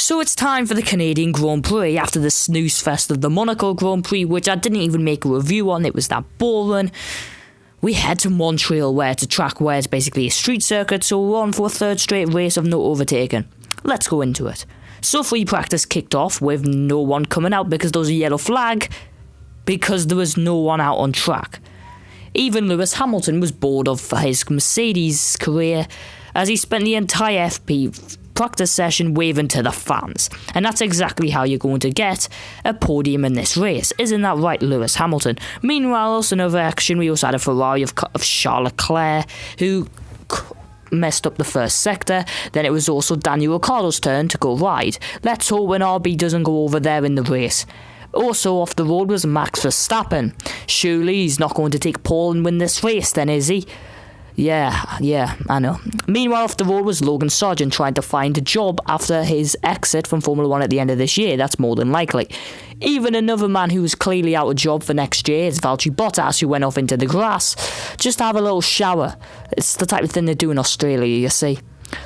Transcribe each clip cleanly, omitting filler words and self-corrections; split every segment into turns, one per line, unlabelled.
So it's time for the Canadian Grand Prix after the snooze fest of the Monaco Grand Prix, which I didn't even make a review on, it was that boring. We head to Montreal, where it's a track where it's basically a street circuit, so we're on for a third straight race of no overtaking. Let's go into it. So free practice kicked off with no one coming out because there was a yellow flag, because there was no one out on track. Even Lewis Hamilton was bored of his Mercedes career, as he spent the entire FP practice session waving to the fans. And that's exactly how you're going to get a podium in this race. Isn't that right, Lewis Hamilton? Meanwhile, also in other action, we also had a Ferrari of Charles Leclerc, who messed up the first sector. Then it was also Daniel Ricciardo's turn to go wide. Let's hope an RB doesn't go over there in the race. Also off the road was Max Verstappen. Surely he's not going to take pole and win this race then, is he? Yeah, I know. Meanwhile, off the road was Logan Sargent trying to find a job after his exit from Formula 1 at the end of this year. That's more than likely. Even another man who was clearly out of job for next year is Valtteri Bottas, who went off into the grass just to have a little shower. It's the type of thing they do in Australia, you see.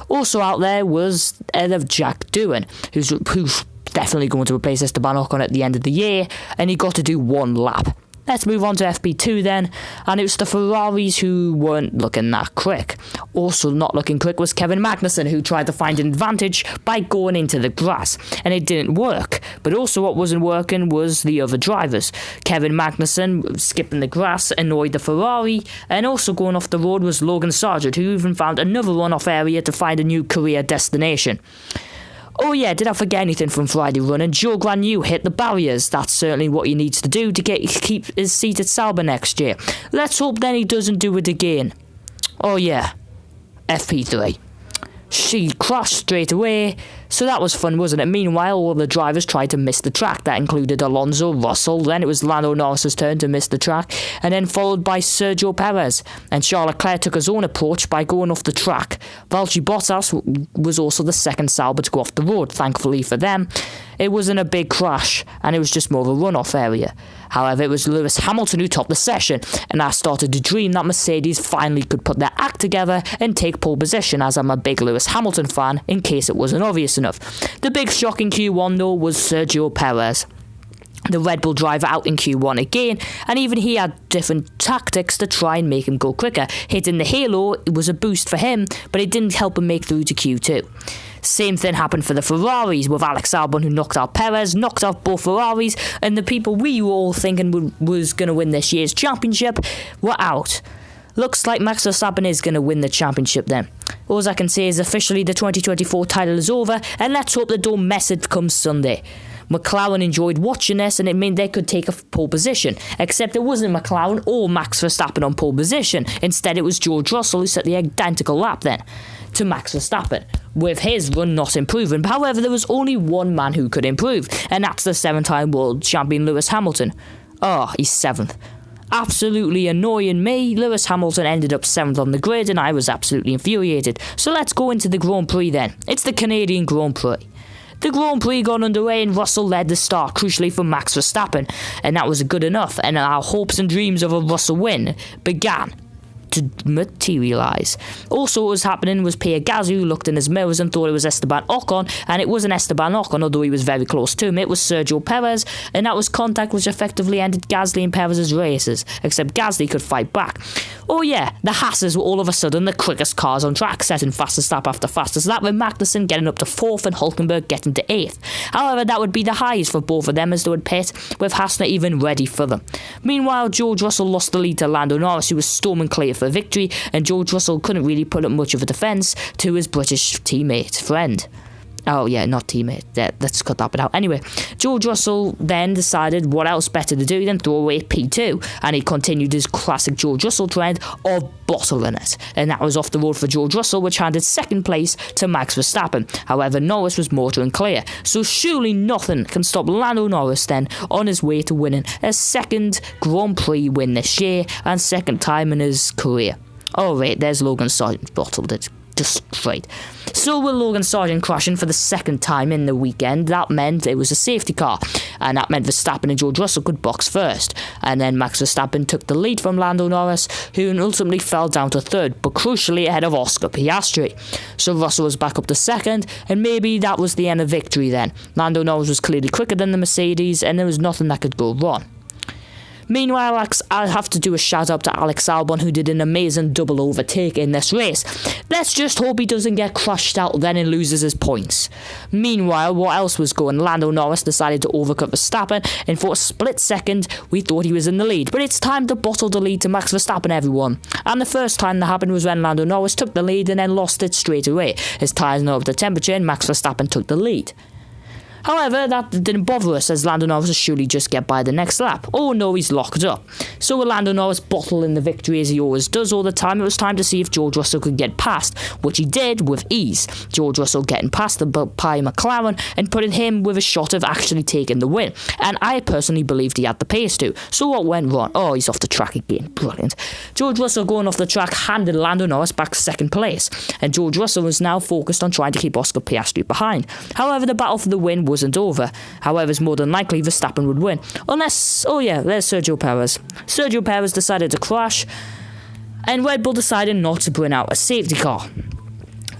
Also out there was Jack Doohan, who's definitely going to replace Esteban Ocon at the end of the year, and he got to do one lap. Let's move on to FP2 then, and it was the Ferraris who weren't looking that quick. Also not looking quick was Kevin Magnussen, who tried to find an advantage by going into the grass, and it didn't work. But also what wasn't working was the other drivers. Kevin Magnussen skipping the grass annoyed the Ferrari, and also going off the road was Logan Sargent, who even found another runoff area to find a new career destination. Oh yeah, did I forget anything from Friday running? Joe Granu hit the barriers. That's certainly what he needs to do to keep his seat at Sauber next year. Let's hope then he doesn't do it again. Oh yeah, FP3. She crashed straight away, so that was fun, wasn't it? Meanwhile, all the drivers tried to miss the track. That included Alonso, Russell, then it was Lando Norris's turn to miss the track, and then followed by Sergio Perez. And Charles Leclerc took his own approach by going off the track. Valtteri Bottas was also the second Sauber to go off the road. Thankfully for them, it wasn't a big crash, and it was just more of a runoff area. However, it was Lewis Hamilton who topped the session, and I started to dream that Mercedes finally could put their act together and take pole position, as I'm a big Lewis Hamilton fan, in case it wasn't obvious enough. The big shock in Q1 though was Sergio Perez, the Red Bull driver, out in Q1 again, and even he had different tactics to try and make him go quicker. Hitting the halo was a boost for him, but it didn't help him make through to Q2. Same thing happened for the Ferraris, with Alex Albon, who knocked out Perez, knocked out both Ferraris, and the people we were all thinking was going to win this year's championship were out. Looks like Max Verstappen is going to win the championship then. All I can say is officially the 2024 title is over, and let's hope they don't mess it come Sunday. McLaren enjoyed watching this, and it meant they could take a pole position, except it wasn't McLaren or Max Verstappen on pole position. Instead it was George Russell who set the identical lap then to Max Verstappen, with his run not improving. However, there was only one man who could improve, and that's the 7-time world champion Lewis Hamilton. Oh, he's 7th. Absolutely annoying me. Lewis Hamilton ended up 7th on the grid, and I was absolutely infuriated. So let's go into the Grand Prix then. It's the Canadian Grand Prix. The Grand Prix got underway and Russell led the start, crucially for Max Verstappen, and that was good enough, and our hopes and dreams of a Russell win began to materialise. Also what was happening was Pierre Gasly, who looked in his mirrors and thought it was Esteban Ocon, and it wasn't Esteban Ocon, although he was very close to him. It was Sergio Perez, and that was contact which effectively ended Gasly and Perez's races, except Gasly could fight back. Oh yeah, the Haas's were all of a sudden the quickest cars on track, setting fastest lap after fastest lap, with Magnussen getting up to 4th and Hülkenberg getting to 8th. However, that would be the highest for both of them as they would pit, with Haas not even ready for them. Meanwhile, George Russell lost the lead to Lando Norris, who was storming clear for victory, and George Russell couldn't really put up much of a defence to his British friend. Oh yeah, not teammate. Yeah, let's cut that bit out. Anyway, George Russell then decided what else better to do than throw away P2, and he continued his classic George Russell trend of bottling it, and that was off the road for George Russell, which handed 2nd place to Max Verstappen. However, Norris was motoring clear, so surely nothing can stop Lando Norris then on his way to winning a 2nd Grand Prix win this year, and 2nd time in his career. Oh wait, there's Logan Sargent, bottled it. Just straight. So with Logan Sargent crashing for the 2nd time in the weekend, that meant it was a safety car. and that meant Verstappen and George Russell could box first. And then Max Verstappen took the lead from Lando Norris, who ultimately fell down to third, but crucially ahead of Oscar Piastri. So Russell was back up to second, and maybe that was the end of victory then. Lando Norris was clearly quicker than the Mercedes, and there was nothing that could go wrong. Meanwhile, I'll have to do a shout out to Alex Albon, who did an amazing double overtake in this race. Let's just hope he doesn't get crushed out then and loses his points. Meanwhile, what else was going? Lando Norris decided to overcut Verstappen, and for a split second, we thought he was in the lead. But it's time to bottle the lead to Max Verstappen, everyone. And the first time that happened was when Lando Norris took the lead and then lost it straight away. His tyres went up to temperature and Max Verstappen took the lead. However, that didn't bother us, as Lando Norris will surely just get by the next lap. Oh no, he's locked up. So with Lando Norris bottling the victory as he always does all the time, it was time to see if George Russell could get past, which he did with ease. George Russell getting past the Pi McLaren and putting him with a shot of actually taking the win. And I personally believed he had the pace to. So what went wrong? Oh, he's off the track again. Brilliant. George Russell going off the track handed Lando Norris back second place, and George Russell was now focused on trying to keep Oscar Piastri behind. However, the battle for the win wasn't over. However, it's more than likely Verstappen would win. Unless, oh yeah, there's Sergio Perez. Sergio Perez decided to crash, and Red Bull decided not to bring out a safety car,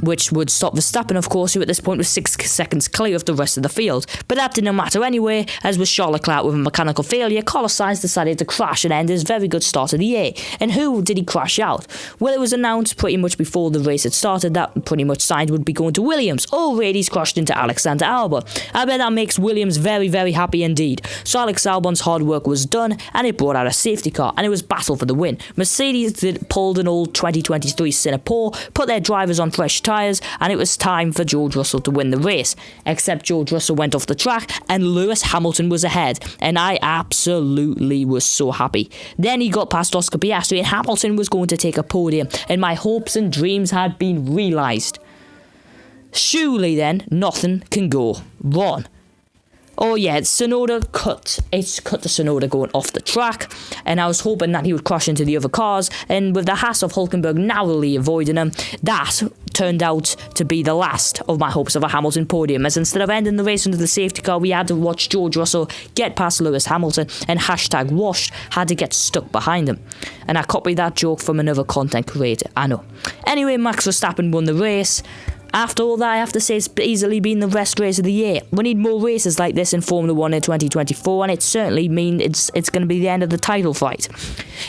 which would stop Verstappen, of course, who at this point was 6 seconds clear of the rest of the field. But that didn't matter anyway, as with Charles Leclerc with a mechanical failure, Carlos Sainz decided to crash and end his very good start of the year. And who did he crash out? Well, it was announced pretty much before the race had started that pretty much Sainz would be going to Williams. Already he's crashed into Alexander Albon. I bet that makes Williams very, very happy indeed. So Alex Albon's hard work was done, and it brought out a safety car, and it was battle for the win. Mercedes pulled an old 2023 Singapore, put their drivers on fresh tyres, and it was time for George Russell to win the race. Except George Russell went off the track and Lewis Hamilton was ahead, and I absolutely was so happy. Then he got past Oscar Piastri and Hamilton was going to take a podium, and my hopes and dreams had been realised. Surely then, nothing can go wrong. Oh yeah, Tsunoda cut the Tsunoda going off the track, and I was hoping that he would crash into the other cars, and with the Haas of Hulkenberg narrowly avoiding him, that turned out to be the last of my hopes of a Hamilton podium, as instead of ending the race under the safety car, we had to watch George Russell get past Lewis Hamilton, and #washed had to get stuck behind him. And I copied that joke from another content creator, I know. Anyway, Max Verstappen won the race. After all that, I have to say it's easily been the best race of the year. We need more races like this in Formula 1 in 2024, and it certainly means it's going to be the end of the title fight.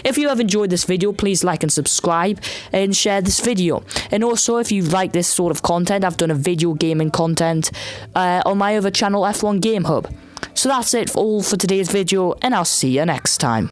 If you have enjoyed this video, please like and subscribe and share this video. And also, if you like this sort of content, I've done a video gaming content on my other channel, F1 Game Hub. So that's it all for today's video, and I'll see you next time.